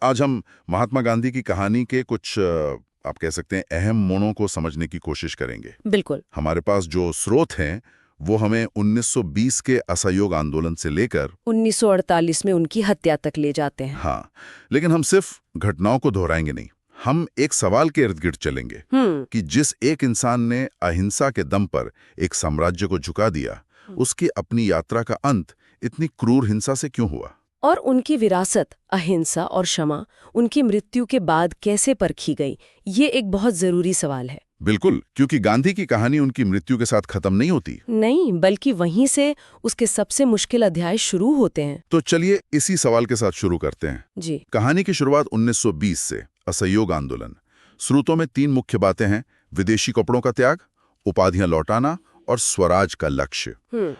आज हम महात्मा गांधी की कहानी के कुछ आप कह सकते हैं अहम मोड़ों को समझने की कोशिश करेंगे। बिल्कुल। हमारे पास जो स्रोत हैं वो हमें 1920 के असहयोग आंदोलन से लेकर 1948 में उनकी हत्या तक ले जाते हैं। हाँ, लेकिन हम सिर्फ घटनाओं को दोहराएंगे नहीं। हम एक सवाल के इर्द गिर्द चलेंगे कि जिस एक इंसान ने अहिंसा के दम पर एक साम्राज्य को झुका दिया, उसकी अपनी यात्रा का अंत इतनी क्रूर हिंसा से क्यों हुआ। और उनकी विरासत अहिंसा और क्षमा उनकी मृत्यु के बाद कैसे परखी गई, ये एक बहुत जरूरी सवाल है। बिल्कुल, क्योंकि गांधी की कहानी उनकी मृत्यु के साथ खत्म नहीं होती। नहीं, बल्कि वहीं से उसके सबसे मुश्किल अध्याय शुरू होते हैं। तो चलिए इसी सवाल के साथ शुरू करते हैं। जी। कहानी की शुरुआत 1920 से, असहयोग आंदोलन। स्रोतों में 3 मुख्य बातें हैं: विदेशी कपड़ों का त्याग, उपाधियां लौटाना और स्वराज का लक्ष्य।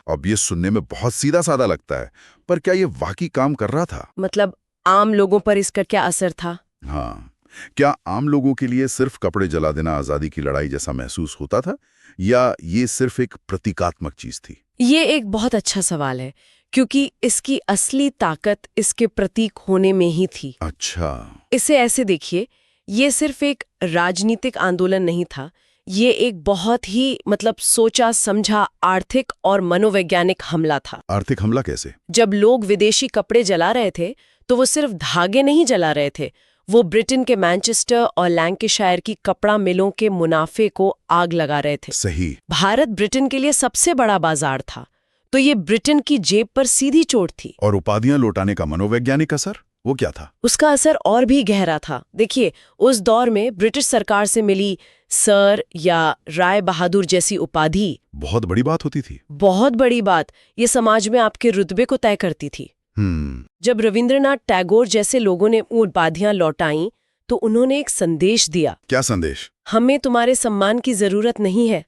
अब ये सुनने में बहुत सीधा साधा लगता है, पर क्या ये वाकई काम कर रहा था? मतलब आम लोगों पर इसका क्या असर था? हाँ, क्या आम लोगों के लिए सिर्फ कपड़े जला देना आजादी की लड़ाई जैसा महसूस होता था, या ये सिर्फ एक प्रतीकात्मक चीज थी? ये एक बहुत अच्छा सवाल है, क्योंकि इसकी असली ताकत इसके प्रतीक होने में ही थी। अच्छा। इसे ऐसे देखिए, ये सिर्फ एक राजनीतिक आंदोलन नहीं था, ये एक बहुत ही सोचा समझा आर्थिक और मनोवैज्ञानिक हमला था। आर्थिक हमला कैसे? जब लोग विदेशी कपड़े जला रहे थे, तो वो सिर्फ धागे नहीं जला रहे थे, वो ब्रिटेन के मैनचेस्टर और लैंकाशायर की कपड़ा मिलों के मुनाफे को आग लगा रहे थे। सही। भारत ब्रिटेन के लिए सबसे बड़ा बाजार था, तो ये ब्रिटेन की जेब पर सीधी चोट थी। और उपाधियां लौटाने का मनोवैज्ञानिक असर, वो क्या था? उसका असर और भी गहरा था। देखिए, उस दौर में ब्रिटिश सरकार से मिली सर या राय बहादुर जैसी उपाधि बहुत बड़ी बात होती थी। बहुत बड़ी बात, ये समाज में आपके रुतबे को तय करती थी। जब रविंद्रनाथ टैगोर जैसे लोगों ने उपाधियां लौटाईं, तो उन्होंने एक संदेश दिया। क्या संदेश? हमें तुम्हारे सम्मान की जरूरत नहीं है,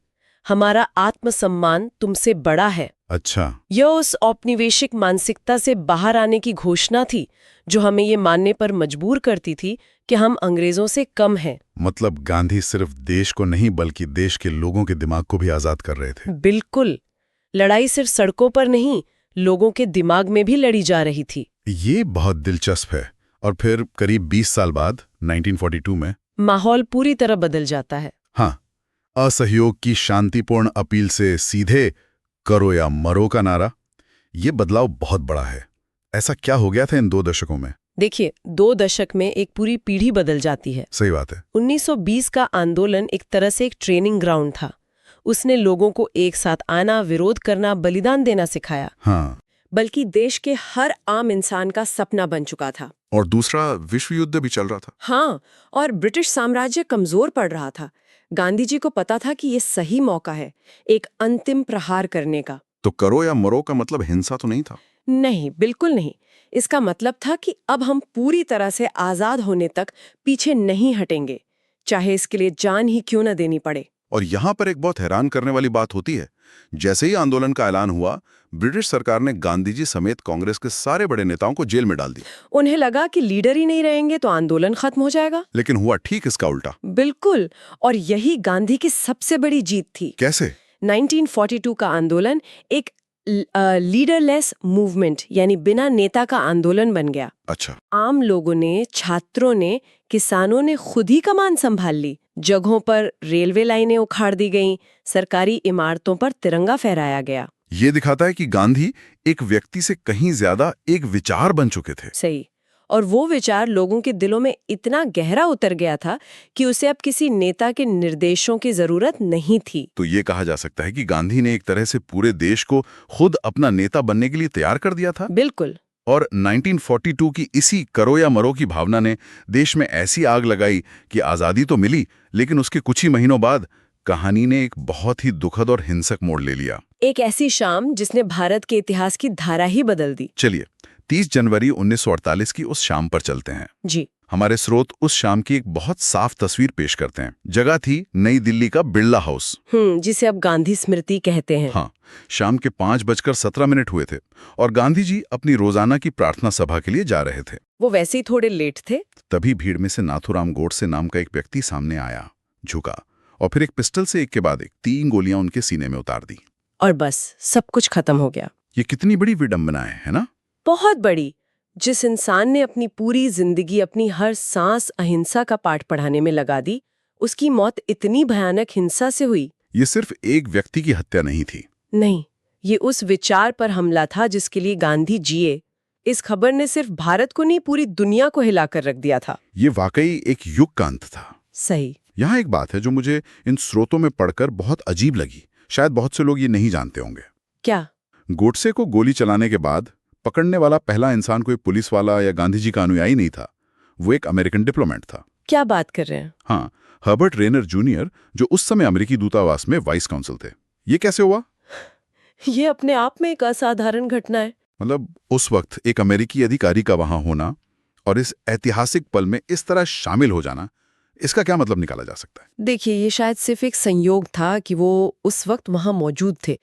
हमारा आत्मसम्मान तुमसे बड़ा है। अच्छा। यह उस औपनिवेशिक मानसिकता से बाहर आने की घोषणा थी, जो हमें ये मानने पर मजबूर करती थी कि हम अंग्रेजों से कम हैं। मतलब गांधी सिर्फ देश को नहीं बल्कि देश के लोगों के दिमाग को भी आजाद कर रहे थे। बिल्कुल। लड़ाई सिर्फ सड़कों पर नहीं, लोगों के दिमाग में भी लड़ी जा रही थी। ये बहुत दिलचस्प है। और फिर करीब 20 साल बाद 1942 में माहौल पूरी तरह बदल जाता है। हाँ, असहयोग की शांतिपूर्ण अपील से सीधे करो या मरो का नारा। ये बदलाव बहुत बड़ा है। ऐसा क्या हो गया था इन 2 दशकों में? देखिए, 2 दशक में एक पूरी पीढ़ी बदल जाती है। सही बात है। 1920 का आंदोलन एक तरह से एक ट्रेनिंग ग्राउंड था। उसने लोगों को एक साथ आना, विरोध करना, बलिदान देना सिखाया। हाँ। बल्कि देश के हर आम इंसान का सपना बन चुका था। और दूसरा विश्व युद्ध भी चल रहा था। हाँ, और ब्रिटिश साम्राज्य कमजोर पड़ रहा था। गांधी जी को पता था कि ये सही मौका है एक अंतिम प्रहार करने का। तो करो या मरो का मतलब हिंसा तो नहीं था? नहीं, बिल्कुल नहीं। इसका मतलब था कि अब हम पूरी तरह से आजाद होने तक पीछे नहीं हटेंगे, चाहे इसके लिए जान ही क्यों न देनी पड़े। और यहाँ पर एक बहुत हैरान करने वाली बात होती है। जैसे ही आंदोलन का ऐलान हुआ, ब्रिटिश सरकार ने गांधी जी समेत कांग्रेस के सारे बड़े नेताओं को जेल में डाल दिया। उन्हें लगा कि लीडर ही नहीं रहेंगे तो आंदोलन खत्म हो जाएगा। लेकिन हुआ ठीक इसका उल्टा। बिल्कुल, और यही गांधी की सबसे बड़ी जीत थी। कैसे? 1942 का आंदोलन एक लीडरलेस मूवमेंट, यानी बिना नेता का आंदोलन बन गया। अच्छा। आम लोगों ने, छात्रों ने, किसानों ने खुद ही कमान संभाल ली। जगहों पर रेलवे लाइनें उखाड़ दी गईं, सरकारी इमारतों पर तिरंगा फहराया गया। ये दिखाता है कि गांधी एक व्यक्ति से कहीं ज्यादा एक विचार बन चुके थे। सही। और वो विचार लोगों के दिलों में इतना गहरा उतर गया था कि उसे अब किसी नेता के निर्देशों की जरूरत नहीं थी। तो ये कहा जा सकता है कि गांधी ने एक तरह से पूरे देश को खुद अपना नेता बनने के लिए तैयार कर दिया था। बिल्कुल। और 1942 की इसी करो या मरो की भावना ने देश में ऐसी आग लगाई कि आजादी तो मिली, लेकिन उसके कुछ ही महीनों बाद कहानी ने एक बहुत ही दुखद और हिंसक मोड़ ले लिया। एक ऐसी शाम जिसने भारत के इतिहास की धारा ही बदल दी। चलिए 30 जनवरी 1948 की उस शाम पर चलते हैं। जी। हमारे स्रोत उस शाम की एक बहुत साफ तस्वीर पेश करते हैं। जगह थी नई दिल्ली का बिरला हाउस, जिसे अब गांधी स्मृति कहते हैं। हाँ। शाम के 5:17 हुए थे और गांधी जी अपनी रोजाना की प्रार्थना सभा के लिए जा रहे थे। वो वैसे ही थोड़े लेट थे। तभी भीड़ में से नाथूराम गोडसे नाम का एक व्यक्ति सामने आया, झुका और फिर एक पिस्टल से एक के बाद एक 3 गोलियां उनके सीने में उतार दी। और बस सब कुछ खत्म हो गया। ये कितनी बड़ी विडंबना है ना? बहुत बड़ी। जिस इंसान ने अपनी पूरी जिंदगी अपनी हर सांस अहिंसा का पाठ पढ़ाने में लगा दी, उसकी मौत इतनी भयानक हिंसा से हुई। ये सिर्फ एक व्यक्ति की हत्या नहीं थी। नहीं, ये उस विचार पर हमला था जिसके लिए गांधी जिए। इस खबर ने सिर्फ भारत को नहीं, पूरी दुनिया को हिलाकर रख दिया था। ये वाकई एक युग का अंत था। सही। यहाँ एक बात है जो मुझे इन स्रोतों में पढ़कर बहुत अजीब लगी। शायद बहुत से लोग ये नहीं जानते होंगे। क्या? गोडसे को गोली चलाने के बाद पकड़ने वाला पहला इंसान कोई पुलिस वाला या गांधी जी का अनुयायी नहीं था। वो एक अमेरिकन डिप्लोमेट था। क्या बात कर रहे हैं? हाँ, हर्बर्ट रेनर जूनियर, जो उस समय अमेरिकी दूतावास में वाइस काउंसिल थे। ये कैसे हुआ? ये अपने आप में एक असाधारण घटना है। मतलब उस वक्त एक अमेरिकी अधिकारी का वहां होना और इस ऐतिहासिक पल में इस तरह शामिल हो जाना, इसका क्या मतलब निकाला जा सकता है? देखिए, ये शायद सिर्फ एक संयोग था कि वो उस वक्त वहां मौजूद थे,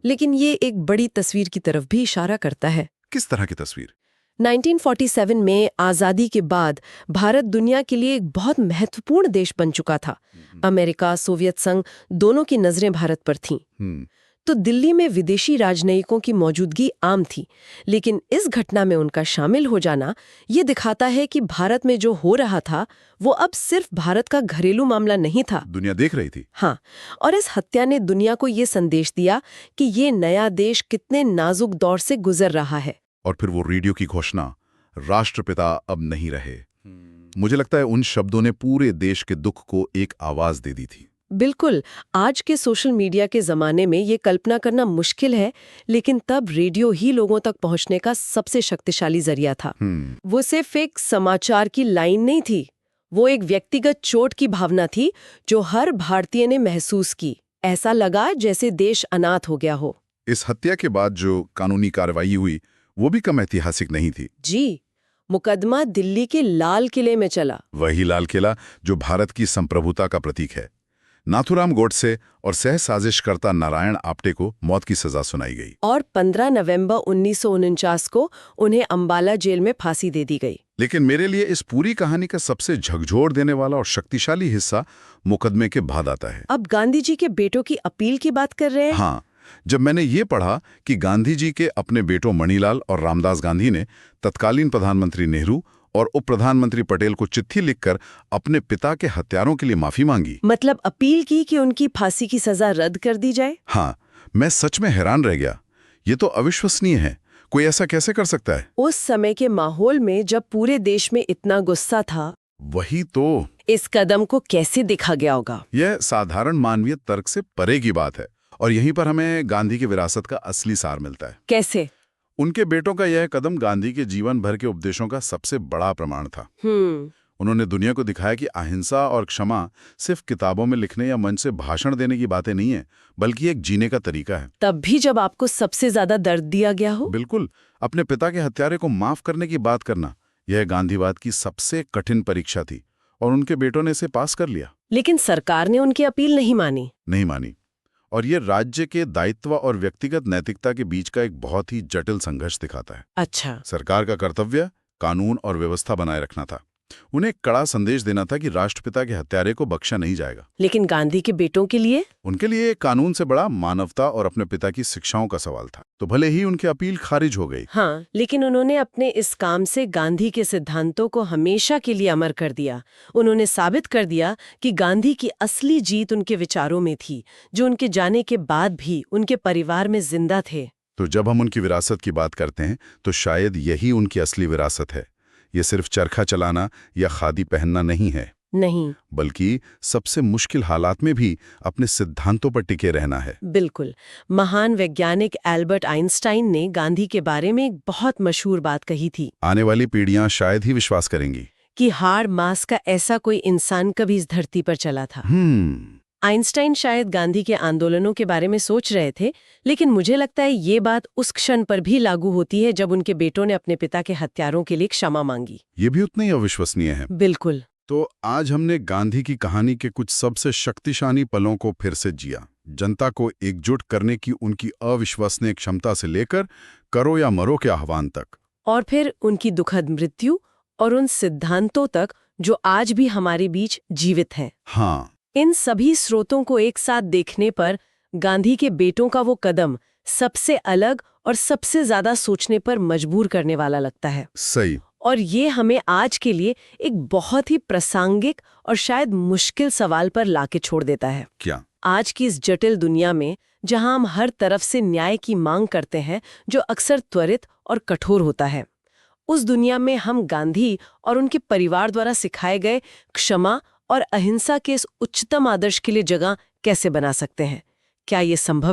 लेकिन ये एक बड़ी तस्वीर की तरफ भी इशारा करता है। किस तरह की तस्वीर? 1947 में आज़ादी के बाद भारत दुनिया के लिए एक बहुत महत्वपूर्ण देश बन चुका था। अमेरिका, सोवियत संघ दोनों की नजरें भारत पर थीं। तो दिल्ली में विदेशी राजनयिकों की मौजूदगी आम थी, लेकिन इस घटना में उनका शामिल हो जाना ये दिखाता है कि भारत में जो हो रहा था वो अब सिर्फ भारत का घरेलू मामला नहीं था। दुनिया देख रही थी। हाँ, और इस हत्या ने दुनिया को ये संदेश दिया कि ये नया देश कितने नाजुक दौर से गुजर रहा है। और फिर वो रेडियो की घोषणा, राष्ट्रपिता अब नहीं रहे। मुझे लगता है उन शब्दों ने पूरे देश के दुख को एक आवाज दे दी थी। बिल्कुल। आज के सोशल मीडिया के जमाने में ये कल्पना करना मुश्किल है, लेकिन तब रेडियो ही लोगों तक पहुंचने का सबसे शक्तिशाली जरिया था। वो सिर्फ एक समाचार की लाइन नहीं थी, वो एक व्यक्तिगत चोट की भावना थी जो हर भारतीय ने महसूस की। ऐसा लगा जैसे देश अनाथ हो गया हो। इस हत्या के बाद जो कानूनी कार्रवाई हुई वो भी कम ऐतिहासिक नहीं थी। जी, मुकदमा दिल्ली के लाल किले में चला। वही लाल किला जो भारत की संप्रभुता का प्रतीक है। नाथुराम गोडसे और सह साजिशकर्ता नारायण आप्टे को मौत की सजा सुनाई गई और 15 नवंबर 1949 को उन्हें अंबाला जेल में फांसी दे दी गई। लेकिन मेरे लिए इस पूरी कहानी का सबसे झकझोर देने वाला और शक्तिशाली हिस्सा मुकदमे के बाद आता है। अब गांधी जी के बेटों की अपील की बात कर रहे हैं? हाँ, जब मैंने ये पढ़ा कि गांधी जी के अपने बेटों मणिलाल और रामदास गांधी ने तत्कालीन प्रधानमंत्री नेहरू और उप प्रधानमंत्री पटेल को चिट्ठी लिखकर अपने पिता के हत्यारों के लिए माफी मांगी। मतलब अपील की कि उनकी फांसी की सजा रद्द कर दी जाए। हाँ, मैं सच में हैरान रह गया। ये तो अविश्वसनीय है। कोई ऐसा कैसे कर सकता है? उस समय के माहौल में जब पूरे देश में इतना गुस्सा था, वही तो। इस कदम को कैसे देखा गया होगा? यह साधारण मानवीय तर्क से परे की बात है। और यहीं पर हमें गांधी की विरासत का असली सार मिलता है। कैसे? उनके बेटों का यह कदम गांधी के जीवन भर के उपदेशों का सबसे बड़ा प्रमाण था। उन्होंने दुनिया को दिखाया कि अहिंसा और क्षमा सिर्फ किताबों में लिखने या मंच से भाषण देने की बातें नहीं है, बल्कि एक जीने का तरीका है। तब भी जब आपको सबसे ज्यादा दर्द दिया गया हो? बिल्कुल। अपने पिता के हत्यारे को माफ करने की बात करना, यह गांधीवाद की सबसे कठिन परीक्षा थी और उनके बेटों ने इसे पास कर लिया। लेकिन सरकार ने उनकी अपील नहीं मानी। और ये राज्य के दायित्व और व्यक्तिगत नैतिकता के बीच का एक बहुत ही जटिल संघर्ष दिखाता है। अच्छा। सरकार का कर्तव्य कानून और व्यवस्था बनाए रखना था। उन्हें एक कड़ा संदेश देना था कि राष्ट्रपिता के हत्यारे को बख्शा नहीं जाएगा। लेकिन गांधी के बेटों के लिए? उनके लिए कानून से बड़ा मानवता और अपने पिता की शिक्षाओं का सवाल था। तो भले ही उनकी अपील खारिज हो गई, हाँ, लेकिन उन्होंने अपने इस काम से गांधी के सिद्धांतों को हमेशा के लिए अमर कर दिया। उन्होंने साबित कर दिया कि गांधी की असली जीत उनके विचारों में थी, जो उनके जाने के बाद भी उनके परिवार में जिंदा थे। तो जब हम उनकी विरासत की बात करते हैं तो शायद यही उनकी असली विरासत है। ये सिर्फ चरखा चलाना या खादी पहनना नहीं है, नहीं, बल्कि सबसे मुश्किल हालात में भी अपने सिद्धांतों पर टिके रहना है। बिल्कुल। महान वैज्ञानिक एल्बर्ट आइंस्टाइन ने गांधी के बारे में एक बहुत मशहूर बात कही थी। आने वाली पीढ़ियां शायद ही विश्वास करेंगी कि हाड़ मांस का ऐसा कोई इंसान कभी इस धरती पर चला था। आइंस्टाइन शायद गांधी के आंदोलनों के बारे में सोच रहे थे, लेकिन मुझे लगता है ये बात उस क्षण पर भी लागू होती है जब उनके बेटों ने अपने पिता के हत्यारों के लिए क्षमा मांगी। ये भी उतना ही अविश्वसनीय है। बिल्कुल। तो आज हमने गांधी की कहानी के कुछ सबसे शक्तिशाली पलों को फिर से जिया। जनता को एकजुट करने की उनकी अविश्वसनीय क्षमता से लेकर करो या मरो के आह्वान तक, और फिर उनकी दुखद मृत्यु और उन सिद्धांतों तक जो आज भी हमारे बीच जीवित हैं। हाँ, इन सभी स्रोतों को एक साथ देखने पर गांधी के बेटों का वो कदम सबसे अलग और सबसे ज्यादा सोचने पर मजबूर करने वाला लगता है। सही। और ये हमें आज के लिए एक बहुत ही प्रासंगिक और शायद मुश्किल सवाल पर लाके छोड़ देता है। क्या? आज की इस जटिल दुनिया में जहां हम हर तरफ से न्याय की मांग करते हैं, जो अक्सर त्वरित और कठोर होता है, उस दुनिया में हम गांधी और उनके परिवार द्वारा सिखाए गए क्षमा और अहिंसा के इस उच्चतम आदर्श के लिए जगह कैसे बना सकते हैं? क्या ये संभव